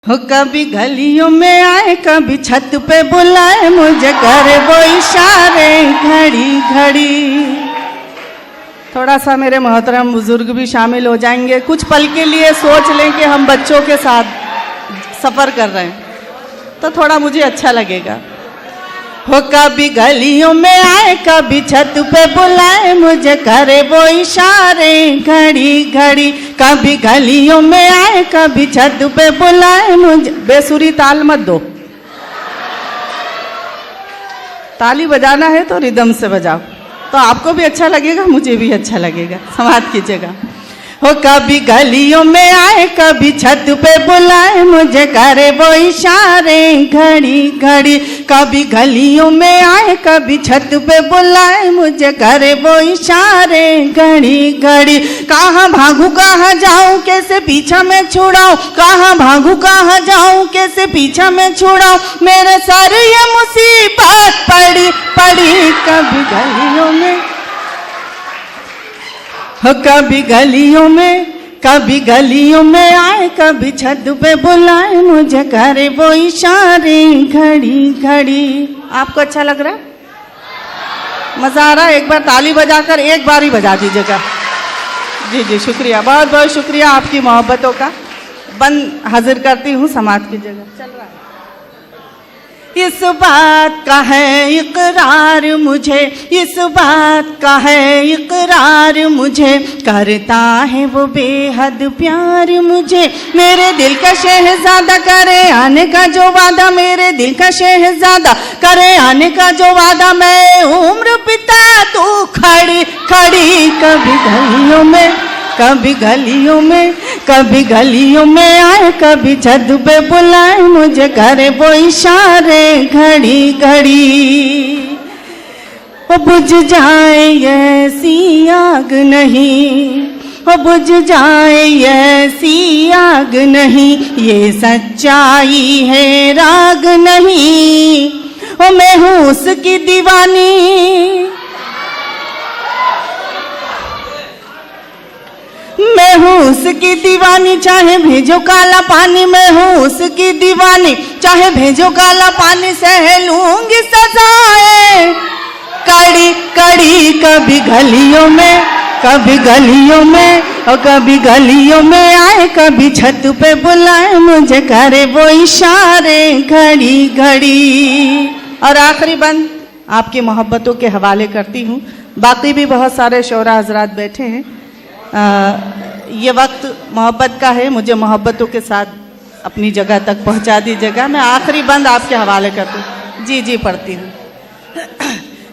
हो कभी गलियों में आए कभी छत पे बुलाए मुझे करे वो इशारे घड़ी घड़ी। थोड़ा सा मेरे मोहतरम बुजुर्ग भी शामिल हो जाएंगे। कुछ पल के लिए सोच लें कि हम बच्चों के साथ सफ़र कर रहे हैं तो थोड़ा मुझे अच्छा लगेगा। हो कभी गलियों में आए कभी छत पे बुलाए मुझे करे वो इशारे घड़ी घड़ी। कभी गलियों में आए कभी छत पे बुलाए मुझे। बेसुरी ताल मत दो, ताली बजाना है तो रिदम से बजाओ तो आपको भी अच्छा लगेगा मुझे भी अच्छा लगेगा। समाप्त कीजिएगा। हो कभी गलियों में आए कभी छत पे बुलाए मुझे करे वो इशारे घड़ी घड़ी। कभी गलियों में आए कभी छत पे बुलाए मुझे करे वो इशारे घड़ी घड़ी। कहाँ भागू कहाँ जाऊँ कैसे पीछा में छुड़ाऊँ, कहाँ भागू कहाँ जाऊँ कैसे पीछा में छुड़ाऊँ। मेरे सर ये मुसीबत पड़ी पड़ी। कभी गलियों में हो कभी गलियों में आए कभी छत पे बुलाए मुझे करे वो इशारे घड़ी घड़ी। आपको अच्छा लग रहा है? मज़ा आ रहा है? एक बार ताली बजाकर एक बार ही बजा दीजिएगा। जी जी शुक्रिया, बहुत बहुत शुक्रिया आपकी मोहब्बतों का। बंद हाजिर करती हूँ, समाप्त कीजिएगा। चल रहा है। इस बात का है इकरार मुझे, इस बात का है इकरार मुझे, करता है वो बेहद प्यार मुझे। मेरे दिल का शहजादा करे आने का जो वादा, मेरे दिल का शहजादा करे आने का जो वादा। मैं उम्र बिता तू खड़ी खड़ी। कभी गलियों में कभी गलियों में आए कभी छत पे बुलाए मुझे करे वो इशारे घड़ी घड़ी। वो बुझ जाए ऐसी आग नहीं, वो बुझ जाए ऐसी आग नहीं, ये सच्चाई है राग नहीं। वो मैं हूँ उसकी दीवानी, मैं हूँ उसकी दीवानी चाहे भेजो काला पानी। मैं हूँ उसकी दीवानी चाहे भेजो काला पानी। सह लूंगी सजाएं कड़ी कड़ी। कभी गलियों में और कभी गलियों में आए कभी छत पे बुलाए मुझे करे वो इशारे घड़ी घड़ी। और आखिरी बंद आपकी मोहब्बतों के हवाले करती हूँ। बाकी भी बहुत सारे शोरा हजरात बैठे हैं। ये वक्त मोहब्बत का है, मुझे मोहब्बतों के साथ अपनी जगह तक पहुंचा दीजिएगा। मैं आखिरी बंद आपके हवाले करती हूँ। जी जी पढ़ती हूँ।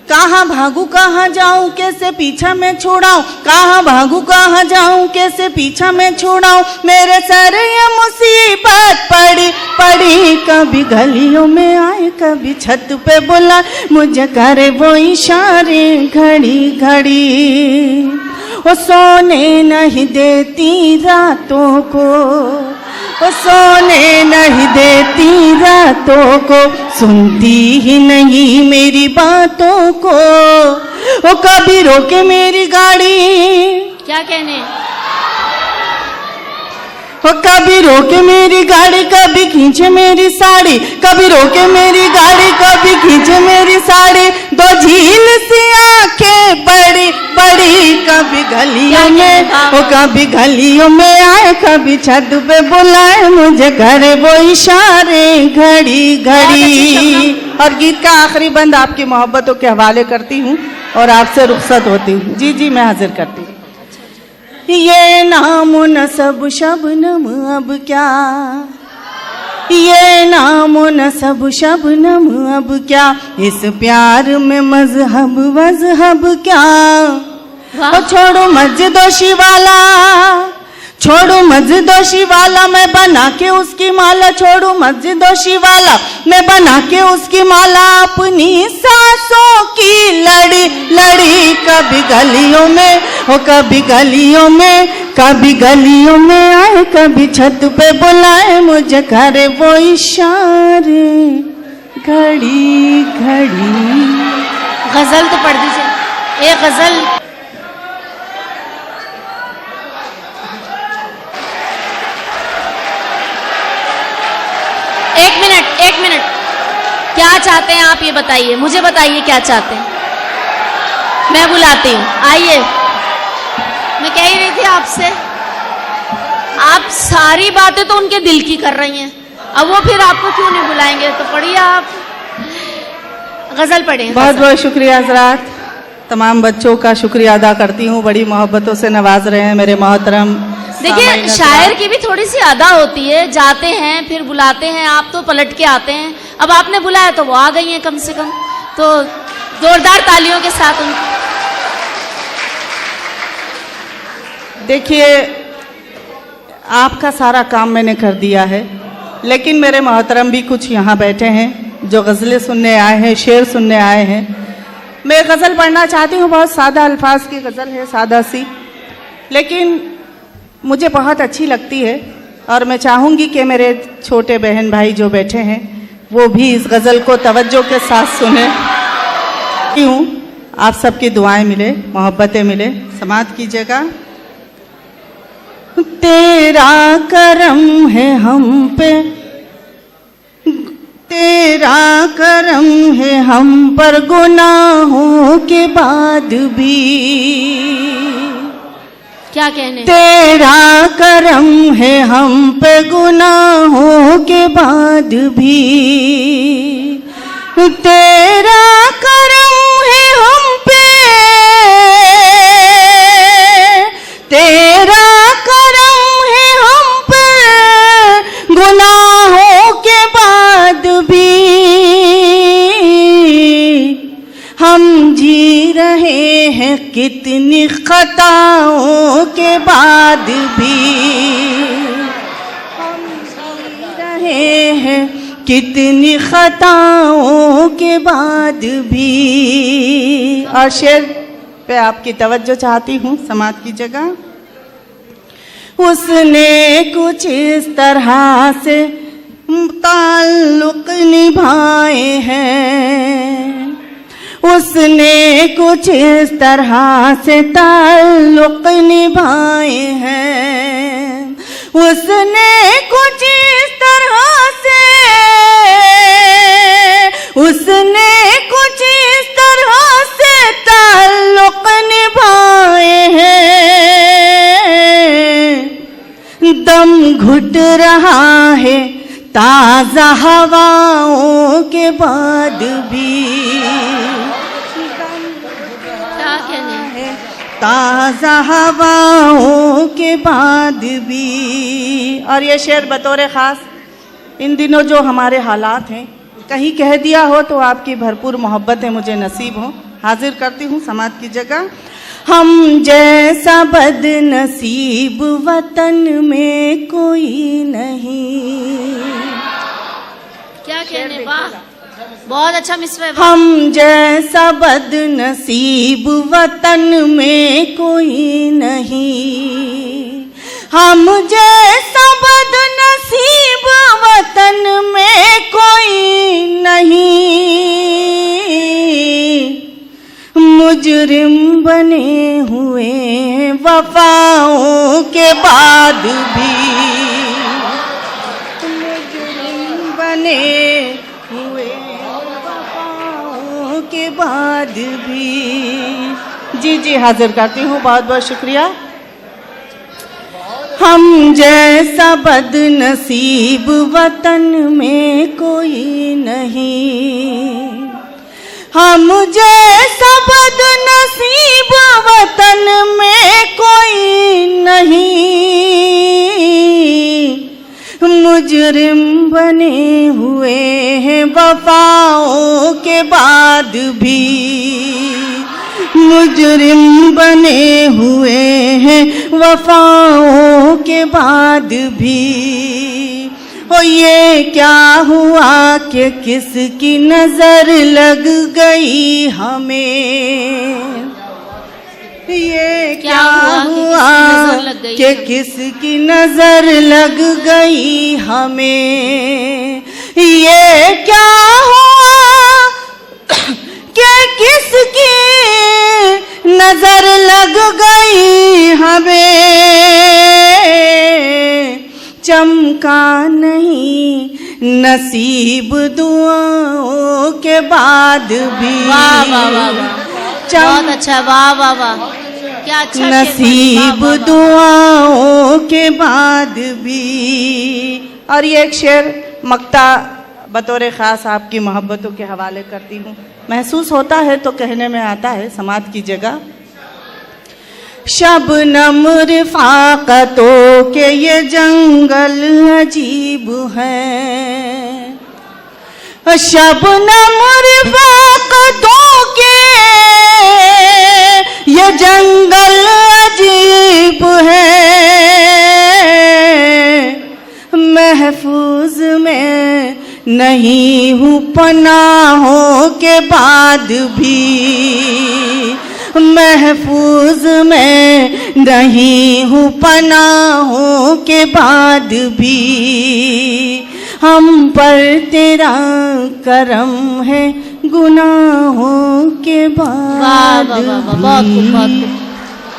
कहाँ भागू कहाँ जाऊँ कैसे पीछा में छुड़ाऊँ, कहाँ भागू कहाँ जाऊँ कैसे पीछा में छुड़ाऊँ। मेरे सर ये मुसीबत पड़ी पड़ी। कभी गलियों में आए कभी छत पे बुला मुझे करे वो इशारे घड़ी घड़ी। वो सोने नहीं देती रातों को, वो सोने नहीं देती रातों को, सुनती ही नहीं मेरी बातों को। वो कभी रोके मेरी गाड़ी, क्या कहने, वो कभी रोके मेरी गाड़ी कभी खींचे मेरी साड़ी। कभी रोके मेरी गाड़ी कभी खींचे मेरी साड़ी। दो झील सी आंखें बड़ी बड़ी। कभी गलियों में वो कभी गलियों में आए कभी छत पे बुलाए मुझे करे वो इशारे घड़ी घड़ी। और गीत का आखिरी बंद आपकी मोहब्बतों के हवाले करती हूँ और आपसे रुखसत होती हूँ। जी जी मैं हाजिर करती हूँ। ये नामो नसब शबनम अब क्या, ये नामो नसब शबनम अब क्या, इस प्यार में मजहब वजहब क्या। ओ छोड़ो मस्जिदोशी वाला, छोड़ो मस्जिदोशी वाला, मैं बना के उसकी माला। छोड़ो मस्जिदोशी वाला मैं बना के उसकी माला। अपनी सांसों की लड़ी लड़ी। कभी गलियों में हो कभी गलियों में आए कभी छत पे बुलाए मुझे करे वो इशारे घड़ी घड़ी। गजल तो पढ़ दीजिए, एक गजल। एक मिनट, क्या चाहते हैं आप ये बताइए, मुझे बताइए क्या चाहते हैं। मैं बुलाती हूँ, आइए। मैं कह ही रही थी आपसे, आप सारी बातें तो उनके दिल की कर रही हैं, अब वो फिर आपको क्यों नहीं बुलाएंगे। तो पढ़िए आप, गजल पढ़ें। बहुत बहुत शुक्रिया हजरात, तमाम बच्चों का शुक्रिया अदा करती हूँ, बड़ी मोहब्बतों से नवाज रहे हैं मेरे मोहतरम। देखिए शायर की भी थोड़ी सी अदा होती है, जाते हैं फिर बुलाते हैं, आप तो पलट के आते हैं। अब आपने बुलाया तो वो आ गई हैं कम से कम, तो जोरदार तालियों के साथ उनको। देखिए आपका सारा काम मैंने कर दिया है, लेकिन मेरे मोहतरम भी कुछ यहाँ बैठे हैं जो गज़लें सुनने आए हैं, शेर सुनने आए हैं। मैं गज़ल पढ़ना चाहती हूँ, बहुत सादा अल्फाज की गज़ल है, सादा सी, लेकिन मुझे बहुत अच्छी लगती है और मैं चाहूँगी कि मेरे छोटे बहन भाई जो बैठे हैं वो भी इस गज़ल को तवज्जो के साथ सुने। हूँ आप सबकी दुआएं मिले, मोहब्बतें मिले, समात कीजिएगा। तेरा करम है हम पे, तेरा करम है हम पर गुनाहों के बाद भी। क्या कहने, तेरा करम है हम पे गुनाहों के बाद भी, तेरा करम है हम पे, तेरा करम है हम पे गुनाहों के बाद भी। हम जी रहे हैं कितनी खताओं के बाद भी, हम जी रहे हैं कितनी खताओं के बाद भी। और शेर पे आपकी तवज्जो चाहती हूँ, समात की जगह। उसने कुछ इस तरह से ताल्लुक निभाए हैं, उसने कुछ इस तरह से ताल्लुक निभाए हैं, उसने कुछ इस तरह से, उसने कुछ इस तरह से ताल्लुक निभाए हैं। दम घुट रहा है ताज़ा हवाओं के बाद भी, क्या कहने है ताज़ा हवाओं के बाद भी। और ये शेर बतौर ख़ास इन दिनों जो हमारे हालात हैं, कहीं कह दिया हो तो आपकी भरपूर मोहब्बतें मुझे नसीब हो, हाजिर करती हूँ समात की जगह। हम जैसा बदनसीब वतन में कोई नहीं। क्या कहने, वाह बहुत अच्छा मिसरा है। हम जैसा बदनसीब वतन में कोई नहीं, हम जैसा बदनसीब वतन में कोई नहीं। मुजरिम बने हुए वफाओं के बाद भी, मुजरिम बने हुए वफाओं के बाद भी। जी जी हाजिर करती हूँ, बहुत बहुत शुक्रिया। हम जैसा बदनसीब वतन में कोई नहीं, हम जैसा बदनसीब वतन में कोई नहीं। मुजरिम बने हुए हैं वफाओं के बाद भी, मुजरिम बने हुए हैं वफाओं के बाद भी। ओ ये क्या हुआ कि किसकी नजर लग गई हमें, ये क्या हुआ कि किसकी नजर लग गई हमें, ये क्या हुआ कि किसकी नजर लग गई हमें। चमका नहीं नसीब दुआओं के बाद भी। वाह वाह वाह वाह, बहुत अच्छा, वाह वाह वाह, क्या अच्छा शेर नसीब पढ़ा, वाह, वाह, वाह। दुआओं के बाद भी। और ये एक शेर मक्ता बतौर ख़ास आपकी मोहब्बतों के हवाले करती हूँ। महसूस होता है तो कहने में आता है, समात कीजिएगा। शबनम रिफ़ाक़तों के ये जंगल अजीब है, शबनम रिफ़ाक़तों के ये जंगल अजीब है, महफूज में नहीं हूँ पनाहों के बाद भी, महफूज में नहीं हूँ पनाहों के बाद भी। हम पर तेरा करम है गुनाहों के वाह बाद वाह वाह वाह, बहुत खूब, बहुत खूब।